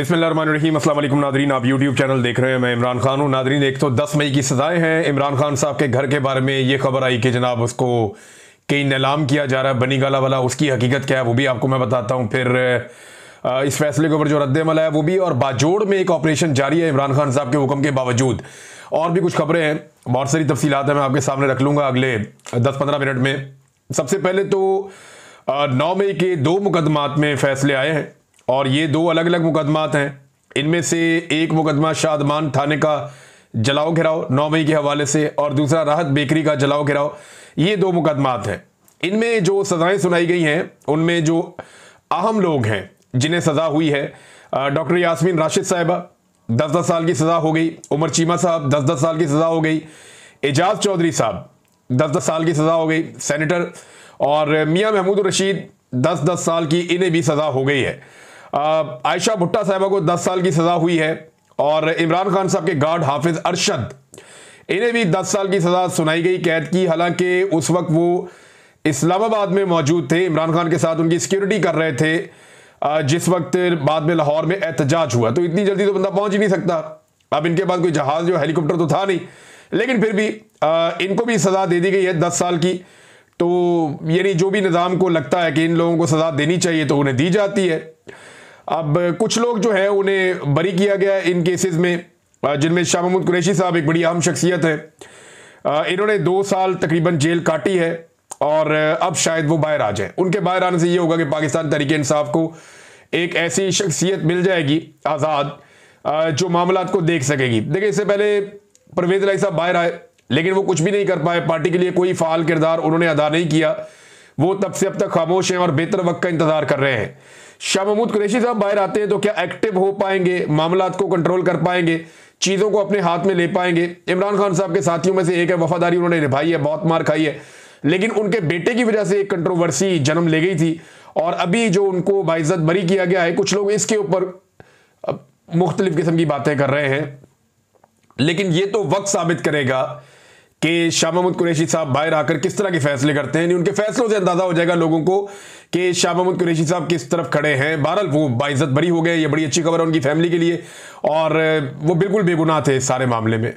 बिस्मिल्लाहिर्रहमानिर्रहीम। अस्सलाम वालेकुम नादरीन, आप यूट्यूब चैनल देख रहे हैं। मैं इमरान खान हूँ। नादरीन, एक तो 10 मई की सजाएं हैं। इमरान खान साहब के घर के बारे में ये खबर आई कि जनाब उसको कहीं नीलाम किया जा रहा है, बनी गाला वाला। उसकी हकीकत क्या है वो भी आपको मैं बताता हूँ। फिर इस फैसले के ऊपर जो रद्द-ए-अमल है वो भी, और बाजोड़ में एक ऑपरेशन जारी है इमरान खान साहब के हुक्म के बावजूद। और भी कुछ खबरें हैं, बहुत सारी तफसीलात है, मैं आपके सामने रख लूँगा अगले 10-15 मिनट में। सबसे पहले तो 9 मई के 2 मुकदमात में फैसले आए हैं, और ये 2 अलग अलग मुकदमात हैं। इनमें से एक मुकदमा शादमान थाने का जलाओ घिराव 9 मई के हवाले से, और दूसरा राहत बेकरी का जलाओ घिराव। ये 2 मुकदमात हैं। इनमें जो सजाएं सुनाई गई हैं उनमें जो अहम लोग हैं जिन्हें सजा हुई है, डॉक्टर यास्मीन राशिद साहिबा 10-10 साल की सजा हो गई, उमर चीमा साहब 10-10 साल की सजा हो गई, एजाज चौधरी साहब 10-10 साल की सजा हो गई सेनेटर, और मियां महमूद रशीद 10-10 साल की, इन्हें भी सजा हो गई है। आयशा भुट्टा साहिबा को 10 साल की सजा हुई है, और इमरान खान साहब के गार्ड हाफिज अरशद, इन्हें भी 10 साल की सजा सुनाई गई कैद की। हालांकि उस वक्त वो इस्लामाबाद में मौजूद थे, इमरान खान के साथ उनकी सिक्योरिटी कर रहे थे जिस वक्त बाद में लाहौर में एहतजाज हुआ। तो इतनी जल्दी तो बंदा पहुंच ही नहीं सकता। अब इनके पास कोई जहाज जो हेलीकॉप्टर तो था नहीं, लेकिन फिर भी इनको भी सजा दे दी गई है 10 साल की। तो यानी जो भी निज़ाम को लगता है कि इन लोगों को सजा देनी चाहिए तो उन्हें दी जाती है। अब कुछ लोग जो है उन्हें बरी किया गया है इन केसेस में, जिनमें शाह महमूद कुरैशी साहब एक बड़ी अहम शख्सियत है। इन्होंने 2 साल तकरीबन जेल काटी है, और अब शायद वो बाहर आ जाए। उनके बाहर आने से ये होगा कि पाकिस्तान तहरीक इंसाफ को एक ऐसी शख्सियत मिल जाएगी आज़ाद, जो मामलात को देख सकेगी। देखिए, इससे पहले परवेज इलाही साहब बाहर आए, लेकिन वो कुछ भी नहीं कर पाए। पार्टी के लिए कोई फाल किरदार उन्होंने अदा नहीं किया। वो तब से अब तक खामोश हैं और बेहतर वक्त का इंतजार कर रहे हैं। शाह महमूद कुरैशी साहब बाहर आते हैं तो क्या एक्टिव हो पाएंगे, मामलात को कंट्रोल कर पाएंगे, चीज़ों को अपने हाथ में ले पाएंगे? इमरान खान साहब के साथियों में से एक है, वफादारी उन्होंने निभाई है, बहुत मार खाई है, लेकिन उनके बेटे की वजह से एक कंट्रोवर्सी जन्म ले गई थी, और अभी जो उनको बाइज्जत बरी किया गया है, कुछ लोग इसके ऊपर मुख्तलिफ किस्म की बातें कर रहे हैं। लेकिन ये तो वक्त साबित करेगा कि शाह महमूद कुरैशी साहब बाहर आकर किस तरह के फैसले करते हैं। उनके फैसलों से अंदाजा हो जाएगा लोगों को कि शाह महमूद कुरैशी साहब किस तरफ खड़े हैं। बहरहाल वो बाइज्जत बरी हो गए, ये बड़ी अच्छी खबर है उनकी फैमिली के लिए, और वो बिल्कुल बेगुनाह थे इस सारे मामले में।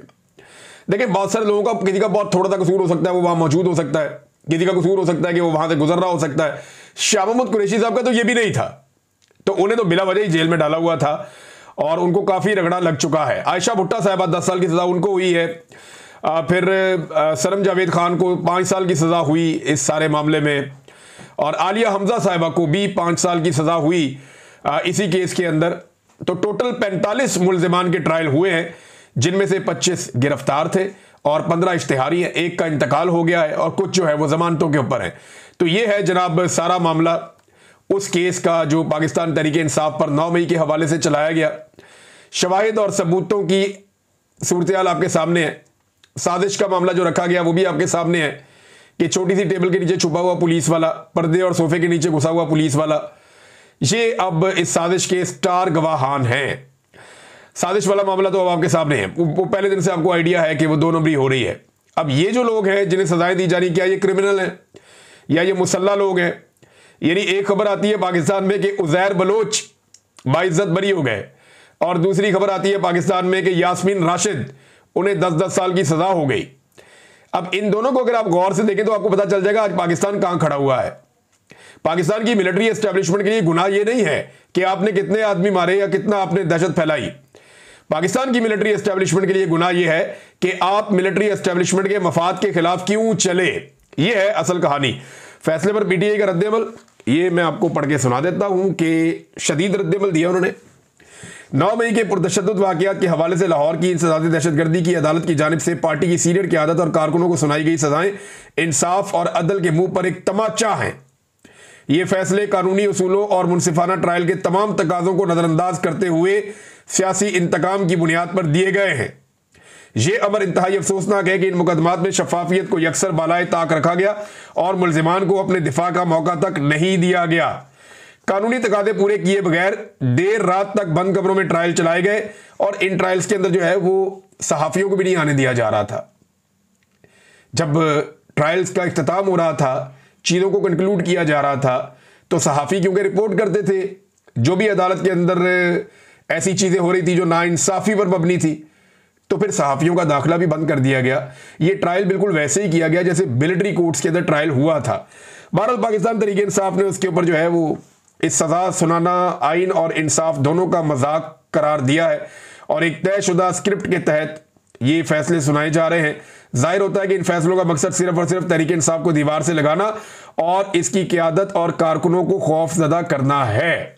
देखिए, बहुत सारे लोगों का, किसी का बहुत थोड़ा सा कसूर हो सकता है, वो वहां मौजूद हो सकता है, किसी का कसूर हो सकता है कि वो वहां से गुजर रहा हो सकता है। शाह महमूद कुरैशी साहब का तो ये भी नहीं था, तो उन्हें तो बिला वजह ही जेल में डाला हुआ था, और उनको काफी रगड़ा लग चुका है। आयशा भुट्टा साहिबा 10 साल की सजा उनको हुई है। फिर सरम जावेद खान को 5 साल की सजा हुई इस सारे मामले में, और आलिया हमजा साहिबा को भी 5 साल की सजा हुई इसी केस के अंदर। तो टोटल 45 मुल्जिमान के ट्रायल हुए हैं, जिनमें से 25 गिरफ्तार थे और 15 इश्तिहारी हैं। एक का इंतकाल हो गया है, और कुछ जो है वो जमानतों के ऊपर है। तो ये है जनाब सारा मामला उस केस का जो पाकिस्तान तहरीक इंसाफ पर 9 मई के हवाले से चलाया गया। शवाहिद और सबूतों की सूरत-ए-हाल आपके सामने है। साजिश का मामला जो रखा गया वो भी आपके सामने है कि छोटी सी टेबल के नीचे छुपा हुआ पुलिस वाला, पर्दे और सोफे के नीचे घुसा हुआ पुलिस वाला, ये अब इस साजिश के स्टार गवाहान हैं। साजिश वाला मामला तो अब आपके सामने है। वो पहले दिन से आपको आइडिया है कि वो 2 नंबरी हो रही है। अब ये जो लोग हैं जिन्हें सजाएं दी जा रही, क्या ये क्रिमिनल हैं या ये मुसल्ला लोग हैं? यानी एक खबर आती है पाकिस्तान में कि उज़ैर बलोच बाइज्जत बरी हो गए, और दूसरी खबर आती है पाकिस्तान में कि यास्मीन राशिद, उन्हें 10-10 साल की सजा हो गई। अब इन दोनों को अगर आप गौर से देखें तो आपको पता चल जाएगा आज पाकिस्तान कहां खड़ा हुआ है। पाकिस्तान की मिलिट्री एस्टेब्लिशमेंट के लिए गुनाह ये नहीं है कि आपने कितने आदमी मारे या कितना आपने दहशत फैलाई। पाकिस्तान की मिलिट्री एस्टेब्लिशमेंट के लिए गुनाह यह है कि आप मिलिट्री एस्टेब्लिशमेंट के मफाद के खिलाफ क्यों चले। यह है असल कहानी। फैसले पर पीटीआई का रद्द-ए-अमल, ये मैं आपको पढ़ के सुना देता हूं कि शदीद रद्द-ए-अमल दिया उन्होंने। 9 मई के पुरतशद्दुद वाक़यात के हवाले से लाहौर की इंसदादी दहशतगर्दी की अदालत की जानिब से पार्टी की सीनियर क़यादत और कारकुनों को सुनाई गई सजाएं इंसाफ और अदल के मुंह पर एक तमाचा हैं। ये फैसले कानूनी उसूलों और मुनसिफाना ट्रायल के तमाम तकाज़ों को नज़रअंदाज करते हुए सियासी इंतकाम की बुनियाद पर दिए गए हैं। यह अमर इंतहाई अफसोसनाक है कि इन मुकदमात में शफाफियत को यकसर बालाए ताक रखा गया और मुल्जिमान को अपने दिफा का मौका तक नहीं दिया गया। कानूनी तकादे पूरे किए बगैर देर रात तक बंद कमरों में ट्रायल चलाए गए, और इन ट्रायल्स के अंदर जो है वो सहाफ़ियों को भी नहीं आने दिया जा रहा था। जब ट्रायल्स का इख्तिताम हो रहा था, चीज़ों को कंक्लूड किया जा रहा था, तो सहाफ़ी क्योंकि रिपोर्ट करते थे जो भी अदालत के अंदर ऐसी चीजें हो रही थी जो नाइंसाफी पर मबनी थी, तो फिर सहाफियों का दाखिला भी बंद कर दिया गया। ये ट्रायल बिल्कुल वैसे ही किया गया जैसे मिलिट्री कोर्ट्स के अंदर ट्रायल हुआ था। भारत पाकिस्तान तहरीक इंसाफ ने उसके ऊपर जो है वो इस सजा सुनाना आइन और इंसाफ दोनों का मजाक करार दिया है और एक तयशुदा स्क्रिप्ट के तहत ये फैसले सुनाए जा रहे हैं। जाहिर होता है कि इन फैसलों का मकसद सिर्फ और सिर्फ तहरीक इंसाफ को दीवार से लगाना और इसकी क़यादत और कारकुनों को खौफजदा करना है।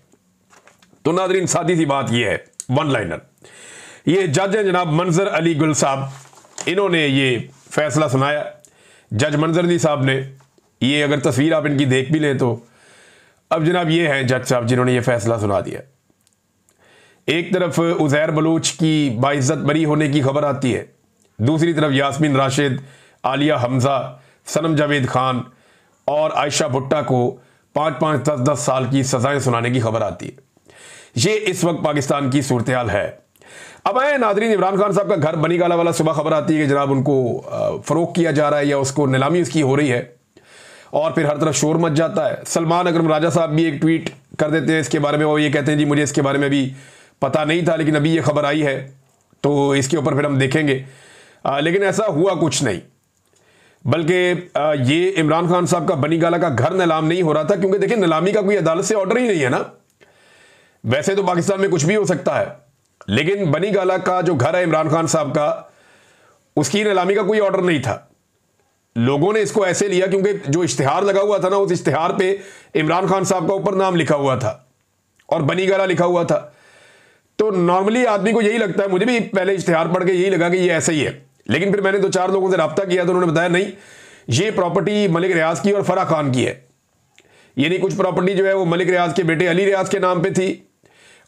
तो नाज़रीन, सादी सी बात यह है, वन लाइनर, ये जज हैं जनाब मंजर अली गुल साहब, इन्होंने ये फैसला सुनाया। जज मंजर अली साहब ने, ये अगर तस्वीर आप इनकी देख भी लें तो अब जनाब ये हैं जज साहब जिन्होंने ये फैसला सुना दिया। एक तरफ उज़ैर बलूच की बाइज्जत बरी होने की खबर आती है, दूसरी तरफ यास्मीन राशिद, आलिया हमजा, सनम जावेद खान और आयशा भुट्टा को 5-5, 10-10 साल की सजाएं सुनाने की खबर आती है। ये इस वक्त पाकिस्तान की सूरत हाल है। अब आए नाज़रीन, इमरान खान साहब का घर बनी गाला वाला सुबह खबर आती है कि जनाब उनको फरोख्त किया जा रहा है या उसको नीलामी उसकी हो रही है और फिर हर तरफ शोर मच जाता है। सलमान अकरम राजा साहब भी एक ट्वीट कर देते हैं इसके बारे में, वो ये कहते हैं जी मुझे इसके बारे में भी पता नहीं था लेकिन अभी ये खबर आई है तो इसके ऊपर फिर हम देखेंगे। लेकिन ऐसा हुआ कुछ नहीं, बल्कि ये इमरान खान साहब का बनी गाला का घर नीलाम नहीं हो रहा था, क्योंकि देखिए नीलामी का कोई अदालत से ऑर्डर ही नहीं है ना। वैसे तो पाकिस्तान में कुछ भी हो सकता है, लेकिन बनी गाला का जो घर है इमरान खान साहब का, उसकी नीलामी का कोई ऑर्डर नहीं था। लोगों ने इसको ऐसे लिया क्योंकि जो इश्तिहार लगा हुआ था ना, उस इश्तिहार पे इमरान खान साहब का ऊपर नाम लिखा हुआ था और बनी गाला लिखा हुआ था। तो नॉर्मली आदमी को यही लगता है, मुझे भी पहले इश्तिहार पढ़ के यही लगा कि ये ऐसा ही है, लेकिन फिर मैंने 2-4 लोगों से रब्ता किया तो उन्होंने बताया नहीं, ये प्रॉपर्टी मलिक रियाज की और फराह खान की है। यानी कुछ प्रॉपर्टी जो है वो मलिक रियाज के बेटे अली रियाज के नाम पे थी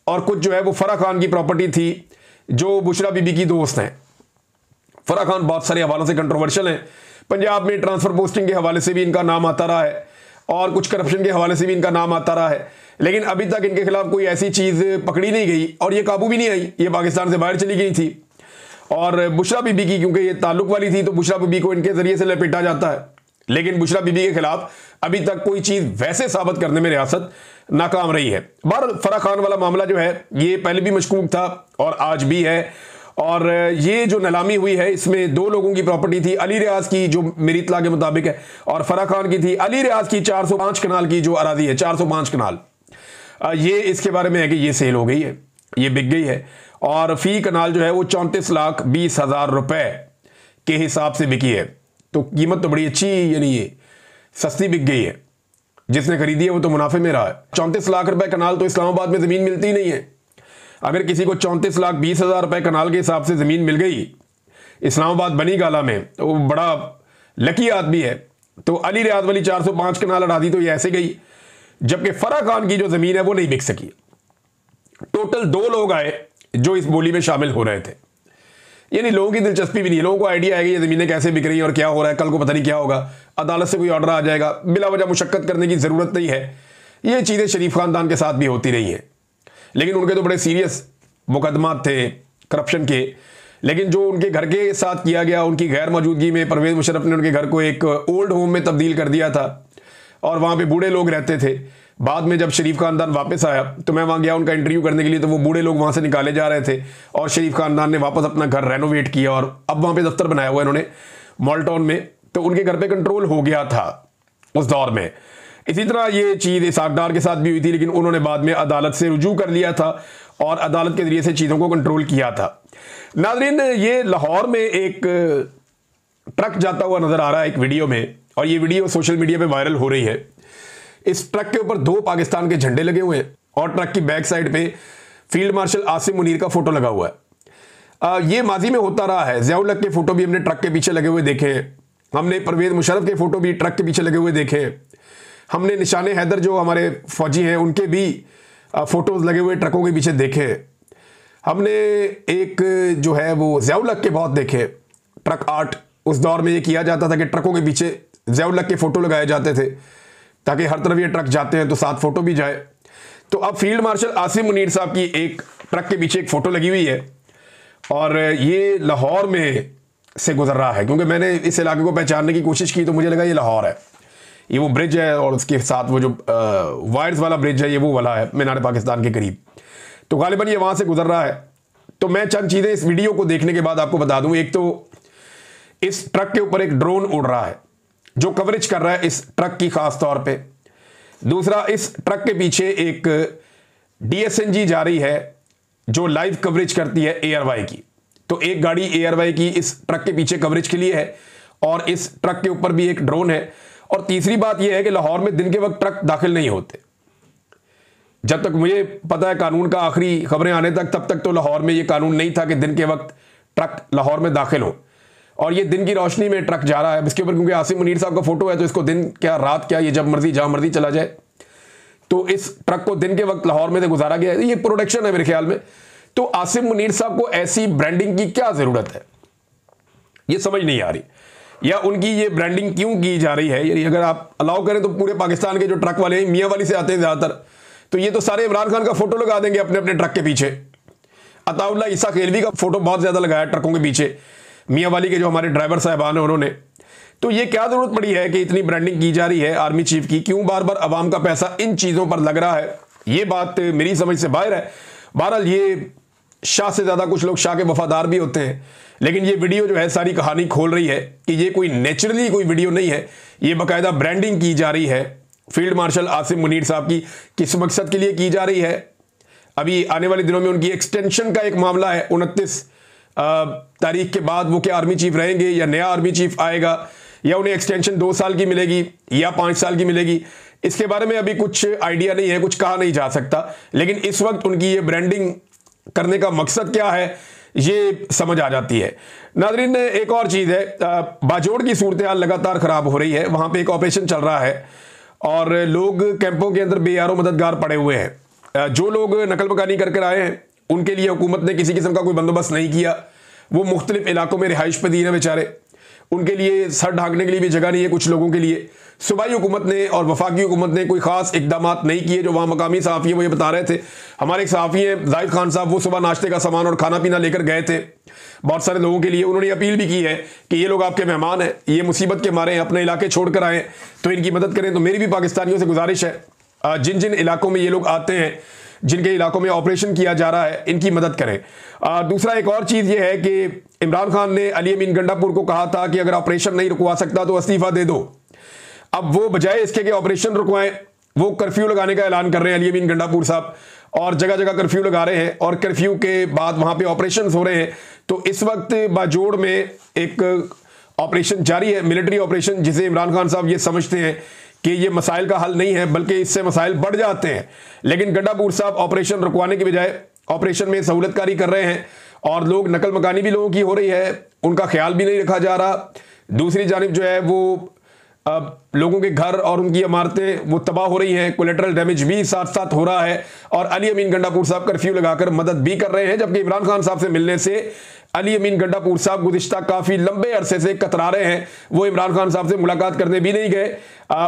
और कुछ जो है वो फराह खान की प्रॉपर्टी थी जो बुशरा बीबी की दोस्त हैं। फराह खान बहुत सारे हवालों से कंट्रोवर्शियल हैं, पंजाब में ट्रांसफर पोस्टिंग के हवाले से भी इनका नाम आता रहा है और कुछ करप्शन के हवाले से भी इनका नाम आता रहा है, लेकिन अभी तक इनके खिलाफ कोई ऐसी चीज़ पकड़ी नहीं गई और ये काबू भी नहीं आई। ये पाकिस्तान से बाहर चली गई थी और बुशरा बीबी की क्योंकि ये ताल्लुक वाली थी तो बुशरा बीबी को इनके जरिए से लपेटा जाता है, लेकिन बुशरा बीबी के खिलाफ अभी तक कोई चीज़ वैसे साबित करने में रियासत नाकाम रही है। बार फराह खान वाला मामला जो है ये पहले भी मशकूक था और आज भी है, और ये जो नीलामी हुई है इसमें 2 लोगों की प्रॉपर्टी थी, अली रियाज की जो मेरी इत्तला के मुताबिक है और फराह खान की थी। अली रियाज की 405 कनाल की जो अराजी है, 405 कनाल, ये इसके बारे में है कि ये सेल हो गई है, ये बिक गई है और फी कनाल जो है वो 34,20,000 रुपए के हिसाब से बिकी है। तो कीमत तो बड़ी अच्छी, यानी ये सस्ती बिक गई है। जिसने खरीदी है वो तो मुनाफे में रहा है। 34 लाख रुपए कनाल तो इस्लामाबाद में ज़मीन मिलती ही नहीं है। अगर किसी को 34,20,000 रुपए कनाल के हिसाब से ज़मीन मिल गई इस्लामाबाद बनी गाला में तो वो बड़ा लकी आदमी है। तो अली रियाज वाली 405 कनाल अरादी तो ये ऐसे गई, जबकि फराह खान की जो ज़मीन है वो नहीं बिक सकी। टोटल 2 लोग आए जो इस बोली में शामिल हो रहे थे, यानी लोगों की दिलचस्पी भी नहीं, लोगों को आइडिया है कि ये ज़मीनें कैसे बिक रही हैं और क्या हो रहा है, कल को पता नहीं क्या होगा, अदालत से कोई ऑर्डर आ जाएगा, बिला वजह मुशक्कत करने की ज़रूरत नहीं है। ये चीज़ें शरीफ खानदान के साथ भी होती रही हैं, लेकिन उनके तो बड़े सीरियस मुकदमात थे करप्शन के। लेकिन जो उनके घर के साथ किया गया, उनकी गैर मौजूदगी में परवेज़ मुशर्रफ ने उनके घर को एक ओल्ड होम में तब्दील कर दिया था और वहाँ पे बूढ़े लोग रहते थे। बाद में जब शरीफ खानदान वापस आया तो मैं वहाँ गया उनका इंटरव्यू करने के लिए, तो वो बूढ़े लोग वहाँ से निकाले जा रहे थे और शरीफ खानदान ने वापस अपना घर रेनोवेट किया और अब वहाँ पे दफ्तर बनाया हुआ इन्होंने मॉलटाउन में। तो उनके घर पे कंट्रोल हो गया था उस दौर में। इसी तरह ये चीज़ इसाक डार के साथ भी हुई थी, लेकिन उन्होंने बाद में अदालत से रुजू कर लिया था और अदालत के जरिए से चीज़ों को कंट्रोल किया था। नाज़रीन, ये लाहौर में एक ट्रक जाता हुआ नज़र आ रहा है एक वीडियो में, और ये वीडियो सोशल मीडिया पे वायरल हो रही है। इस ट्रक के ऊपर 2 पाकिस्तान के झंडे लगे हुए हैं और ट्रक की बैक साइड पे फील्ड मार्शल आसिम मुनीर का फोटो लगा हुआ है। ये माजी में होता रहा है। ज़ियाउल हक के फोटो भी हमने ट्रक के पीछे लगे हुए देखे हैं, हमने परवेज़ मुशर्रफ के फोटो भी ट्रक के पीछे लगे हुए देखे हैं, हमने निशाने हैदर जो हमारे फौजी हैं उनके भी फोटोज लगे हुए ट्रकों के पीछे देखे हैं। हमने एक जो है वो ज़ियाउल हक के बहुत देखे ट्रक आर्ट। उस दौर में ये किया जाता था कि ट्रकों के पीछे ज़ियाउल हक के फोटो लगाए जाते थे ताकि हर तरफ ये ट्रक जाते हैं तो साथ फोटो भी जाए। तो अब फील्ड मार्शल आसिम मुनीर साहब की एक ट्रक के पीछे एक फ़ोटो लगी हुई है और ये लाहौर में से गुजर रहा है। क्योंकि मैंने इस इलाके को पहचानने की कोशिश की तो मुझे लगा ये लाहौर है, ये वो ब्रिज है और उसके साथ वो जो वायर्स वाला ब्रिज है ये वो वाला है मीनार पाकिस्तान के करीब। तो गालिबन ये वहां से गुजर रहा है। तो मैं चंद चीजें इस वीडियो को देखने के बाद आपको बता दूं। एक तो इस ट्रक के ऊपर एक ड्रोन उड़ रहा है जो कवरेज कर रहा है इस ट्रक की खास तौर पे। दूसरा, इस ट्रक के पीछे एक DSNG जा रही है जो लाइव कवरेज करती है एयरवाई की। तो एक गाड़ी एयरवाई की इस ट्रक के पीछे कवरेज के लिए है और इस ट्रक के ऊपर भी एक ड्रोन है। और तीसरी बात यह है कि लाहौर में दिन के वक्त ट्रक दाखिल नहीं होते। जब तक मुझे पता है कानून का आखिरी खबरें आने तक, तब तक तो लाहौर में यह कानून नहीं था कि दिन के वक्त ट्रक लाहौर में दाखिल हो। और ये दिन की रोशनी में ट्रक जा रहा है इसके ऊपर, क्योंकि आसिम मुनीर साहब का फोटो है तो इसको दिन क्या रात क्या, ये जब मर्जी जहां मर्जी चला जाए। तो इस ट्रक को दिन के वक्त लाहौर में से गुजारा गया है। ये प्रोडक्शन है मेरे ख्याल में। तो आसिम मुनीर साहब को ऐसी ब्रांडिंग की क्या जरूरत है, ये समझ नहीं आ रही, या उनकी ये ब्रांडिंग क्यों की जा रही है। यानी अगर आप अलाउ करें तो पूरे पाकिस्तान के जो ट्रक वाले हैं मियां वाली से आते हैं ज्यादातर, तो ये तो सारे इमरान खान का फोटो लगा देंगे अपने अपने ट्रक के पीछे। अताउल्ला ईसा खेलवी का फोटो बहुत ज्यादा लगाया ट्रकों के पीछे, मियां वाली के जो हमारे ड्राइवर साहबान हैं उन्होंने। तो ये क्या जरूरत पड़ी है कि इतनी ब्रांडिंग की जा रही है आर्मी चीफ की, क्यों बार बार अवाम का पैसा इन चीजों पर लग रहा है, ये बात मेरी समझ से बाहर है। बहरहाल ये शाह से ज्यादा कुछ लोग शाह के वफादार भी होते हैं, लेकिन ये वीडियो जो है सारी कहानी खोल रही है कि ये कोई नेचुरली कोई वीडियो नहीं है, ये बाकायदा ब्रांडिंग की जा रही है फील्ड मार्शल आसिम मुनीर साहब की। किस मकसद के लिए की जा रही है, अभी आने वाले दिनों में उनकी एक्सटेंशन का एक मामला है। 29 तारीख के बाद वो क्या आर्मी चीफ रहेंगे या नया आर्मी चीफ आएगा, या उन्हें एक्सटेंशन 2 साल की मिलेगी या 5 साल की मिलेगी, इसके बारे में अभी कुछ आइडिया नहीं है, कुछ कहा नहीं जा सकता। लेकिन इस वक्त उनकी ये ब्रांडिंग करने का मकसद क्या है ये समझ आ जाती है। नाज़रीन, एक और चीज है, बाजोड़ की सूरत हाल लगातार खराब हो रही है। वहां पे एक ऑपरेशन चल रहा है और लोग कैंपों के अंदर बेयारो मददगार पड़े हुए हैं। जो लोग नकल मकानी कर आए हैं उनके लिए हुकूमत ने किसी किस्म का कोई बंदोबस्त नहीं किया। वो मुख्तलिफ इलाकों में रिहाइश पदीर हैं बेचारे, उनके लिए सर ढांकने के लिए भी जगह नहीं है कुछ लोगों के लिए। सूबाई हुकूमत ने और वफाकी हुकूमत ने कोई खास इकदाम नहीं किए। जो वहाँ मकामी सहाफ़ी हैं वो ये बता रहे थे, हमारे एक सहाफ़ी हैं जाहिद खान साहब, वो सुबह नाश्ते का सामान और खाना पीना लेकर गए थे बहुत सारे लोगों के लिए। उन्होंने अपील भी की है कि ये लोग आपके मेहमान हैं, ये मुसीबत के मारे हैं, अपने इलाके छोड़ कर आए तो इनकी मदद करें। तो मेरी भी पाकिस्तानियों से गुजारिश है जिन जिन इलाकों में ये लोग आते हैं, जिनके इलाकों में ऑपरेशन किया जा रहा है, इनकी मदद करें। दूसरा एक और चीज़ ये है कि इमरान खान ने अली अमीन गंडापुर को कहा था कि अगर ऑपरेशन नहीं रुकवा सकता तो इस्तीफा दे दो। अब वो बजाय इसके कि ऑपरेशन रुकवाएं, वो कर्फ्यू लगाने का ऐलान कर रहे हैं अली अमीन गंडापुर साहब, और जगह जगह कर्फ्यू लगा रहे हैं और कर्फ्यू के बाद वहां पे ऑपरेशन हो रहे हैं। तो इस वक्त बाजोड़ में एक ऑपरेशन जारी है, मिलिट्री ऑपरेशन, जिसे इमरान खान साहब ये समझते हैं कि ये मसाइल का हल नहीं है बल्कि इससे मसाइल बढ़ जाते हैं। लेकिन गंडापुर साहब ऑपरेशन रुकवाने के बजाय ऑपरेशन में सहूलतकारी कर रहे हैं और लोग नकल मकानी भी लोगों की हो रही है, उनका ख्याल भी नहीं रखा जा रहा। दूसरी जानिब जो है वो लोगों के घर और उनकी इमारतें वो तबाह हो रही हैं, कोलेटरल डैमेज भी साथ साथ हो रहा है। और अली अमीन गंडापुर साहब कर्फ्यू लगाकर मदद भी कर रहे हैं, जबकि इमरान खान साहब से मिलने से अली अमीन गंडापुर साहब गुज़िश्ता काफी लंबे अरसे से कतरा रहे हैं। वो इमरान खान साहब से मुलाकात करने भी नहीं गए।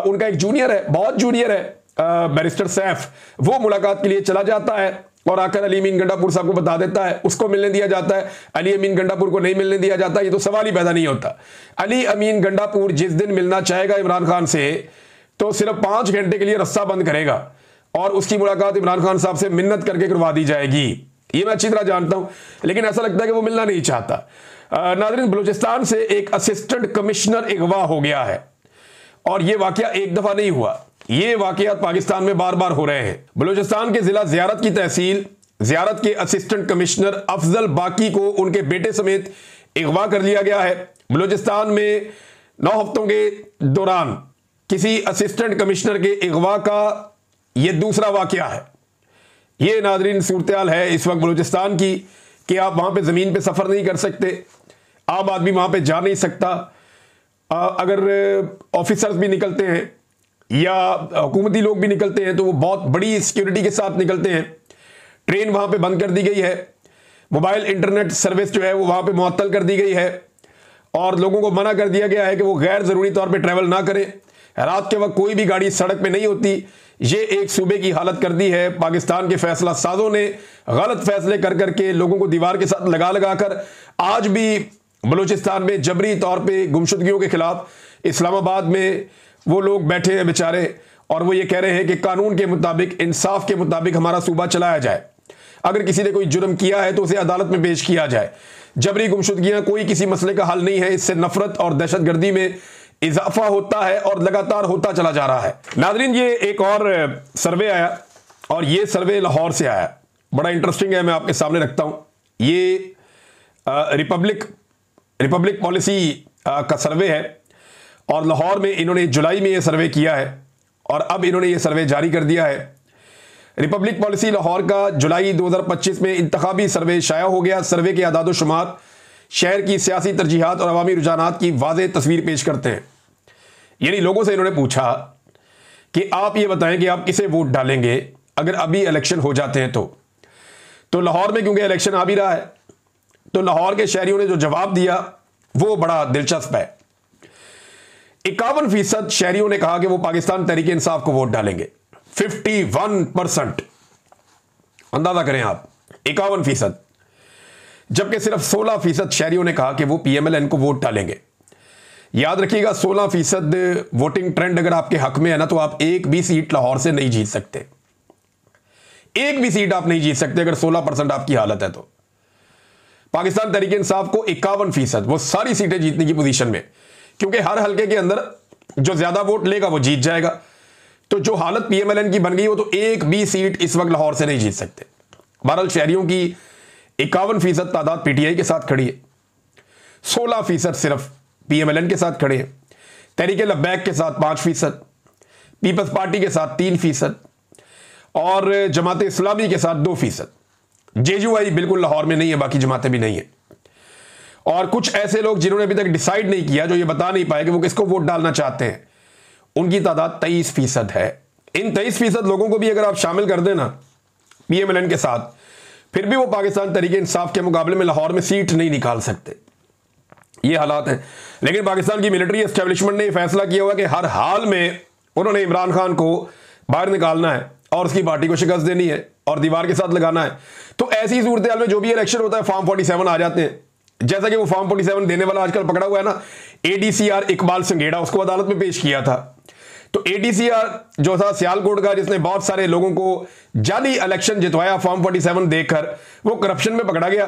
उनका एक जूनियर है, बहुत जूनियर है, बैरिस्टर सैफ, वो मुलाकात के लिए चला जाता है और आकर अली अमीन गंडापुर साहब को बता देता है, उसको मिलने दिया जाता है, अली अमीन गंडापुर को नहीं मिलने दिया जाता। ये तो सवाल ही पैदा नहीं होता। अली अमीन गंडापुर जिस दिन मिलना चाहेगा इमरान खान से तो सिर्फ 5 घंटे के लिए रस्सा बंद करेगा और उसकी मुलाकात इमरान खान साहब से मिन्नत करके करवा दी जाएगी। ये मैं अच्छी तरह जानता हूं, लेकिन ऐसा लगता है कि वो मिलना नहीं चाहता। नाज़रीन, बलूचिस्तान से एक असिस्टेंट कमिश्नर अगवा हो गया है और यह वाकया एक दफा नहीं हुआ, ये वाकयात पाकिस्तान में बार बार हो रहे हैं। बलूचिस्तान के जिला ज़ियारत की तहसील ज़ियारत के असिस्टेंट कमिश्नर अफजल बाकी को उनके बेटे समेत अगवा कर लिया गया है। बलूचिस्तान में 9 हफ्तों के दौरान किसी असिस्टेंट कमिश्नर के अगवा का यह दूसरा वाकया है। ये नाज़रीन सूरत हाल है इस वक्त बलूचिस्तान की कि आप वहां पे ज़मीन पे सफ़र नहीं कर सकते, आम आदमी वहां पे जा नहीं सकता। अगर ऑफिसर्स भी निकलते हैं या हुकूमती लोग भी निकलते हैं तो वो बहुत बड़ी सिक्योरिटी के साथ निकलते हैं। ट्रेन वहां पे बंद कर दी गई है, मोबाइल इंटरनेट सर्विस जो है वो वहां पे मुअत्तल कर दी गई है और लोगों को मना कर दिया गया है कि वो गैर ज़रूरी तौर पे ट्रैवल ना करें। रात के वक्त कोई भी गाड़ी सड़क पे नहीं होती। ये एक सूबे की हालत कर दी है। पाकिस्तान के फैसला साजों ने गलत फैसले कर करके लोगों को दीवार के साथ लगा लगा कर आज भी बलूचिस्तान में जबरी तौर पे गुमशुदगियों के खिलाफ इस्लामाबाद में वो लोग बैठे हैं बेचारे और वो ये कह रहे हैं कि कानून के मुताबिक, इंसाफ के मुताबिक हमारा सूबा चलाया जाए। अगर किसी ने कोई जुर्म किया है तो उसे अदालत में पेश किया जाए। जबरी गुमशुदगियां कोई किसी मसले का हल नहीं है, इससे नफरत और दहशतगर्दी में इजाफा होता है और लगातार होता चला जा रहा है। नाज़रीन, ये एक और सर्वे आया और ये सर्वे लाहौर से आया, बड़ा इंटरेस्टिंग है, मैं आपके सामने रखता हूं। ये रिपब्लिक पॉलिसी का सर्वे है और लाहौर में इन्होंने जुलाई में ये सर्वे किया है और अब इन्होंने ये सर्वे जारी कर दिया है। रिपब्लिक पॉलिसी लाहौर का जुलाई 2025 में इंतखाबी सर्वे शाया हो गया। सर्वे के आदाद शुमार शहर की सियासी तरजीहात और अवामी रुझानात की वाज़ेह तस्वीर पेश करते हैं। यानी लोगों से इन्होंने पूछा कि आप ये बताएं कि आप किसे वोट डालेंगे अगर अभी इलेक्शन हो जाते हैं तो लाहौर में क्योंकि इलेक्शन आ भी रहा है, तो लाहौर के शहरियों ने जो जवाब दिया वो बड़ा दिलचस्प है। 51% शहरियों ने कहा कि वो पाकिस्तान तहरीक इंसाफ को वोट डालेंगे। 51%, अंदाजा करें आप, 51%। जबकि सिर्फ 16% शहरियों ने कहा कि वो PMLN को वोट डालेंगे। याद रखिएगा, 16% वोटिंग ट्रेंड अगर आपके हक में है ना, तो आप एक भी सीट लाहौर से नहीं जीत सकते। एक भी सीट आप नहीं जीत सकते अगर 16% आपकी हालत है तो। पाकिस्तान तहरीक इंसाफ को 51%, वो सारी सीटें जीतने की पोजीशन में, क्योंकि हर हलके के अंदर जो ज्यादा वोट लेगा वो जीत जाएगा। तो जो हालत PMLN की बन गई वो तो एक भी सीट इस वक्त लाहौर से नहीं जीत सकते। बहरहाल शहरियों की 51% तादाद PTI के साथ खड़ी है, 16% सिर्फ PMLN के साथ खड़े हैं, तहरीक लब्बैक के साथ 5%, पीपल्स पार्टी के साथ 3% और जमात इस्लामी के साथ 2%। JUI बिल्कुल लाहौर में नहीं है, बाकी जमातें भी नहीं है। और कुछ ऐसे लोग जिन्होंने अभी तक डिसाइड नहीं किया, जो ये बता नहीं पाए कि वो किसको वोट डालना चाहते हैं, उनकी तादाद 23% है। इन 23% लोगों को भी अगर आप शामिल कर देना PMLN के साथ, फिर भी वो पाकिस्तान तहरीक इंसाफ के मुकाबले में लाहौर में सीट नहीं निकाल सकते। ये हालात हैं। लेकिन पाकिस्तान की मिलिट्री एस्टेब्लिशमेंट ने फैसला किया हुआ कि हर हाल में उन्होंने इमरान खान को बाहर निकालना है और उसकी पार्टी को शिकस्त देनी है और दीवार के साथ लगाना है। तो ऐसी सूरत हाल में जो भी इलेक्शन होता है, फॉर्म 47 आ जाते हैं। जैसा कि वो फॉर्म 47 देने वाला आजकल पकड़ा हुआ है ना, ADCR इकबाल संघेड़ा, उसको अदालत में पेश किया था। तो ADCR जो था सियालकोट का, जिसने बहुत सारे लोगों को जाली इलेक्शन जितवाया फॉर्म 47 देकर, वो करप्शन में पकड़ा गया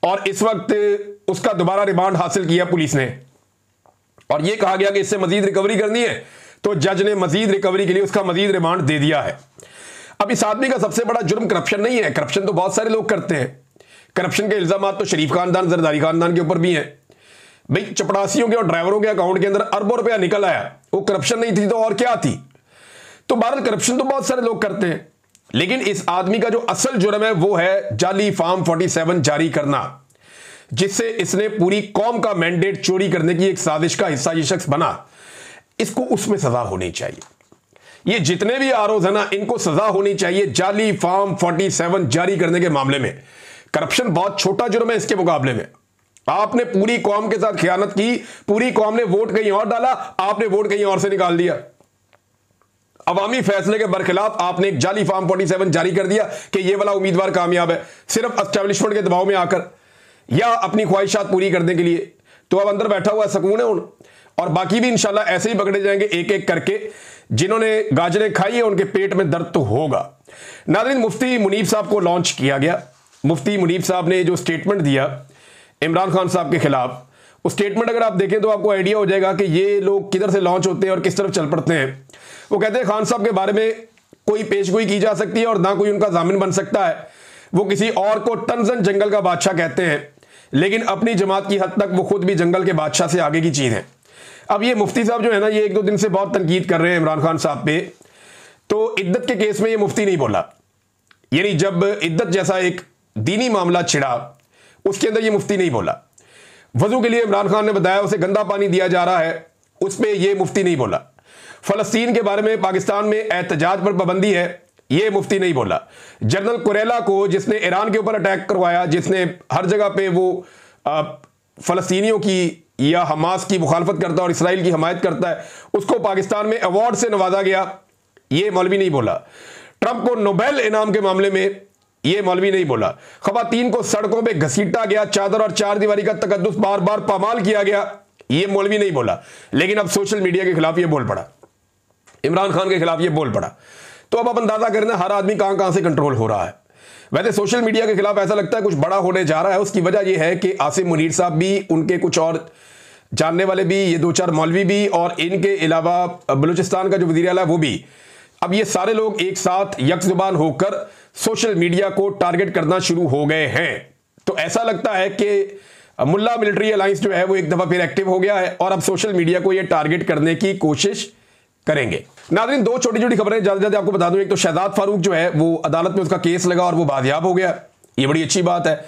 और इस वक्त उसका दोबारा रिमांड हासिल किया पुलिस ने और यह कहा गया कि इससे मजीद रिकवरी करनी है, तो जज ने मजीद रिकवरी के लिए उसका मजीद रिमांड दे दिया है। अब इस आदमी का सबसे बड़ा जुर्म करप्शन नहीं है, करप्शन तो बहुत सारे लोग करते हैं। करप्शन के इल्जाम तो शरीफ खानदान, जरदारी खानदान के ऊपर भी हैं। भाई, चपड़ासियों के और ड्राइवरों के अकाउंट के अंदर अरबों रुपया निकल आया, वो करप्शन नहीं थी तो और क्या थी? तो भारत करप्शन तो बहुत सारे लोग करते हैं, लेकिन इस आदमी का जो असल जुर्म है वो है जाली फॉर्म 47 जारी करना, जिससे इसने पूरी कौम का मैंडेट चोरी करने की एक साजिश का हिस्सा ये शख्स बना। इसको उसमें सजा होनी चाहिए। ये जितने भी आरोप है ना, इनको सजा होनी चाहिए जाली फॉर्म 47 जारी करने के मामले में। करप्शन बहुत छोटा जुर्म है इसके मुकाबले में। आपने पूरी कौम के साथ खियानत की, पूरी कौम ने वोट कहीं और डाला, आपने वोट कहीं और से निकाल दिया। अवामी फैसले के बरखिलाफ आपने एक जाली फॉर्म 47 जारी कर दिया कि ये वाला उम्मीदवार कामयाब है, सिर्फ एस्टेब्लिशमेंट के दबाव में आकर या अपनी ख्वाहिशात पूरी करने के लिए। तो अब अंदर बैठा हुआ सुकून है उन, और बाकी भी इंशाल्लाह ऐसे ही पकड़े जाएंगे एक एक करके। जिन्होंने गाजरें खाई है उनके पेट में दर्द तो होगा। नाज़रीन, मुफ्ती मुनीब साहब को लॉन्च किया गया। मुफ्ती मुनीब साहब ने जो स्टेटमेंट दिया इमरान खान साहब के खिलाफ, वो स्टेटमेंट अगर आप देखें तो आपको आइडिया हो जाएगा कि ये लोग किधर से लॉन्च होते हैं और किस तरफ चल पड़ते हैं। वो कहते हैं खान साहब के बारे में कोई पेशगोई की जा सकती है और ना कोई उनका जामिन बन सकता है। वो किसी और को टनजन जंगल का बादशाह कहते हैं, लेकिन अपनी जमात की हद तक वो खुद भी जंगल के बादशाह से आगे की चीज है। अब ये मुफ्ती साहब जो है ना, ये एक दो दिन से बहुत तनकीद कर रहे हैं इमरान खान साहब पे। तो इद्दत के केस में ये मुफ्ती नहीं बोला, यानी जब इद्दत जैसा एक दीनी मामला छिड़ा उसके अंदर ये मुफ्ती नहीं बोला। वजू के लिए इमरान खान ने बताया उसे गंदा पानी दिया जा रहा है, उस पर यह मुफ्ती नहीं बोला। फलस्तीन के बारे में पाकिस्तान में एहतजाज पर पाबंदी है, यह मुफ्ती नहीं बोला। जनरल कुरेला को, जिसने ईरान के ऊपर अटैक करवाया, जिसने हर जगह पे वो फलस्तीनियों की या हमास की मुखालफत करता है और इसराइल की हमायत करता है, उसको पाकिस्तान में अवार्ड से नवाजा गया, यह मौलवी नहीं बोला। ट्रंप को नोबेल इनाम के मामले में यह मौलवी नहीं बोला। खवातीन को सड़कों पे घसीटा गया, चादर और चार दीवारी का तकद्दुस बार बार पामाल किया गया, यह मौलवी नहीं बोला। लेकिन अब सोशल मीडिया के खिलाफ यह बोल पड़ा, इमरान खान के खिलाफ यह बोल पड़ा। तो अब आप अंदाजा करें हर आदमी कहां कहां से कंट्रोल हो रहा है। वैसे सोशल मीडिया के खिलाफ ऐसा लगता है कुछ बड़ा होने जा रहा है। उसकी वजह यह है कि आसिम मुनीर साहब भी, उनके कुछ और जानने वाले भी, ये 2-4 मौलवी भी, और इनके अलावा बलूचिस्तान का जो वज़ीर आला है वो भी, अब ये सारे लोग एक साथ यकजुबान होकर सोशल मीडिया को टारगेट करना शुरू हो गए हैं। तो ऐसा लगता है कि मुल्ला मिलिट्री अलायंस जो है वो एक दफा फिर एक्टिव हो गया है और अब सोशल मीडिया को ये टारगेट करने की कोशिश करेंगे। नाज़रीन, 2 छोटी छोटी खबरें ज्यादा आपको बता दूं। एक तो शहजाद फारूक जो है वो अदालत में उसका केस लगा और वो बाजियाब हो गया, ये बड़ी अच्छी बात है।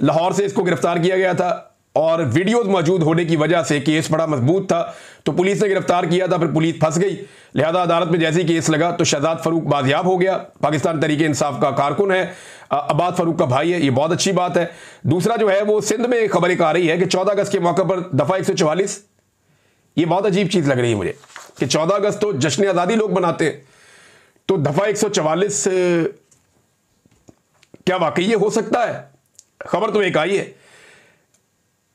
लाहौर से इसको गिरफ्तार किया गया था और वीडियोज मौजूद होने की वजह से केस बड़ा मजबूत था, तो पुलिस ने गिरफ्तार किया था, फिर पुलिस फंस गई, लिहाजा अदालत में जैसे ही केस लगा तो शहजाद फारूक बाजियाब हो गया। पाकिस्तान तहरीक इंसाफ का कारकुन है, अब्बास फारूक का भाई है, ये बहुत अच्छी बात है। दूसरा जो है वो सिंध में एक खबर एक आ रही है कि 14 अगस्त के मौके पर दफा 144, ये बहुत अजीब चीज लग रही है मुझे कि 14 अगस्त तो जश्न आजादी लोग मनाते हैं, तो दफा 144 क्या वाकई ये हो सकता है? खबर तो एक आई है,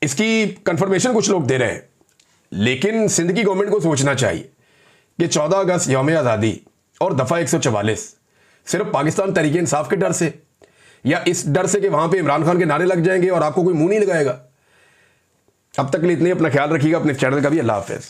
इसकी कंफर्मेशन कुछ लोग दे रहे हैं, लेकिन सिंध की गवर्नमेंट को सोचना चाहिए कि 14 अगस्त यौम आज़ादी और दफा 144 सिर्फ पाकिस्तान तहरीक इंसाफ के डर से, या इस डर से कि वहां पे इमरान खान के नारे लग जाएंगे और आपको कोई मुंह नहीं लगाएगा। अब तक के लिए इतने, अपना ख्याल रखिएगा, अपने चैनल का भी। अल्लाह हाफिज।